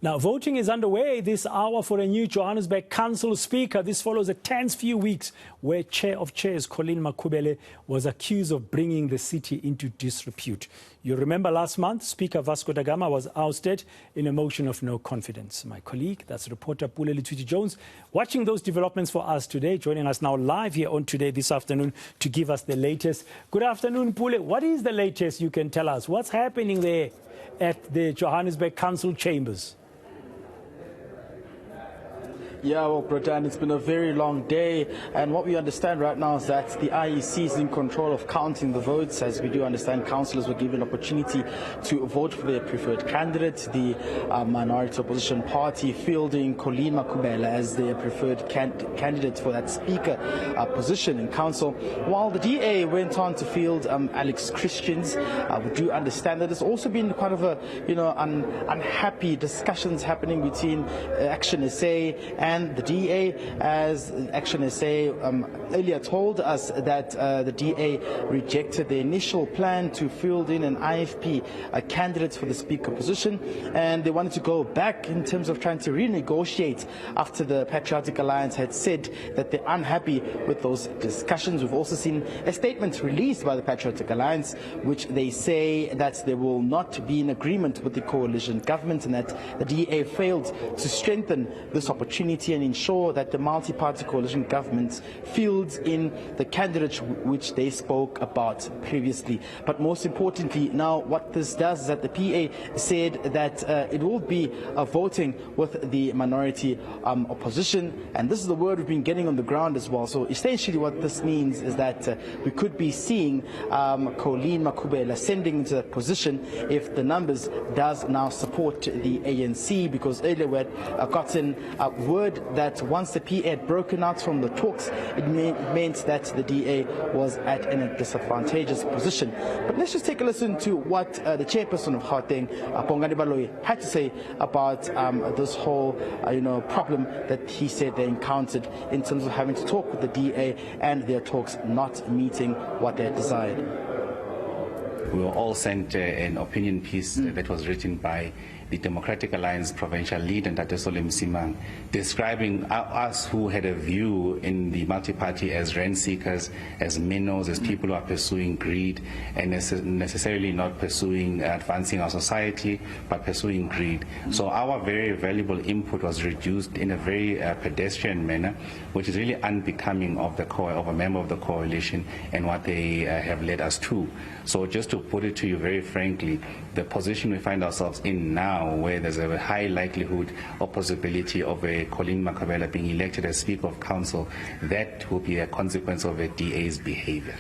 Now, voting is underway this hour for a new Johannesburg Council Speaker. This follows a tense few weeks where Chair of Chairs Colleen Makhubele was accused of bringing the city into disrepute. You remember last month, Speaker Vasco da Gama was ousted in a motion of no confidence. My colleague, that's reporter Pule Letshwiti-Jones, watching those developments for us today, joining us now live here on Today this afternoon to give us the latest. Good afternoon, Pule. What is the latest you can tell us? What's happening there at the Johannesburg Council chambers? Yeah, well, Bretan, it's been a very long day, and what we understand right now is that the IEC is in control of counting the votes. As we do understand, councillors were given an opportunity to vote for their preferred candidate. The minority opposition party fielding Colleen Makhubele as their preferred candidate for that speaker position in council, while the DA went on to field Alex Christians. We do understand that there's also been quite of a unhappy discussions happening between Action SA and the DA, as Action SA earlier told us that the DA rejected the initial plan to field in an IFP candidate for the speaker position, and they wanted to go back in terms of trying to renegotiate after the Patriotic Alliance had said that they're unhappy with those discussions. We've also seen a statement released by the Patriotic Alliance which they say that they will not be in agreement with the coalition government and that the DA failed to strengthen this opportunity and ensure that the multi-party coalition government fields in the candidates which they spoke about previously. But most importantly, now what this does is that the PA said that it will be voting with the minority opposition, and this is the word we've been getting on the ground as well. So essentially what this means is that we could be seeing Colleen Makhubele ascending into that position if the numbers does now support the ANC, because earlier we had gotten word that once the PA had broken out from the talks, it meant that the DA was at a disadvantageous position. But let's just take a listen to what the chairperson of Gauteng, Bongani Baloyi, had to say about this whole problem that he said they encountered in terms of having to talk with the DA and their talks not meeting what they had desired. We were all sent an opinion piece that was written by the Democratic Alliance provincial leader, Ntate Solem Simang, describing us who had a view in the multi-party as rent seekers, as minnows, as people who are pursuing greed and necessarily not pursuing advancing our society, but pursuing greed. So our very valuable input was reduced in a very pedestrian manner, which is really unbecoming of a member of the coalition and what they have led us to. So just to put it to you very frankly, the position we find ourselves in now, where there's a high likelihood or possibility of a Colleen Makhubele being elected as Speaker of Council, that will be a consequence of a DA's behavior.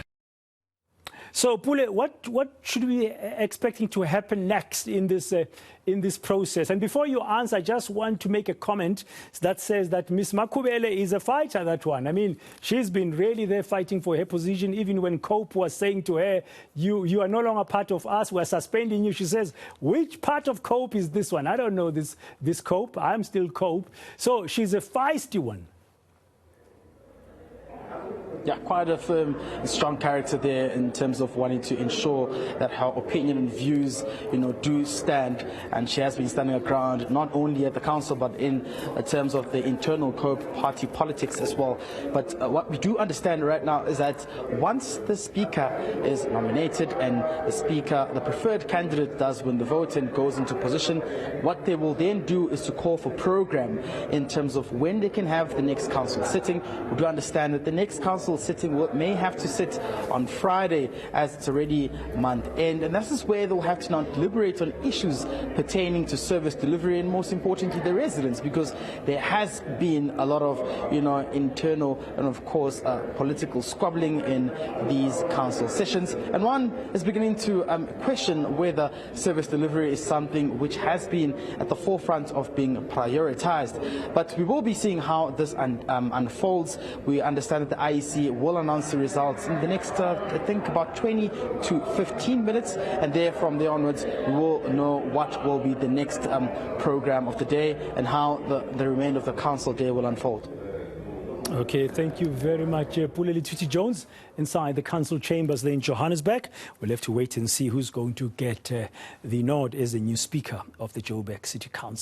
So, Pule, what should we be expecting to happen next in this process? And before you answer, I just want to make a comment that says that Ms. Makhubele is a fighter, that one. I mean, she's been really there fighting for her position, even when COPE was saying to her, you are no longer part of us, we're suspending you. She says, which part of COPE is this one? I don't know this COPE, I'm still COPE. So she's a feisty one. Yeah, quite a firm, strong character there in terms of wanting to ensure that her opinion and views, do stand. And she has been standing her ground not only at the council, but in terms of the internal party politics as well. But what we do understand right now is that once the speaker is nominated and the preferred candidate does win the vote and goes into position, what they will then do is to call for program in terms of when they can have the next council sitting. We do understand that the next council sitting may have to sit on Friday, as it's already month end, and this is where they'll have to now deliberate on issues pertaining to service delivery and, most importantly, the residents, because there has been a lot of internal and of course political squabbling in these council sessions, and one is beginning to question whether service delivery is something which has been at the forefront of being prioritized. But we will be seeing how this unfolds. We understand that the IEC will announce the results in the next, I think, about 20 to 15 minutes, and from there onwards, we will know what will be the next program of the day and how the remainder of the council day will unfold. Okay, thank you very much, Pule Letshwiti-Jones, inside the council chambers there in Johannesburg. We'll have to wait and see who's going to get the nod as the new Speaker of the Joburg City Council.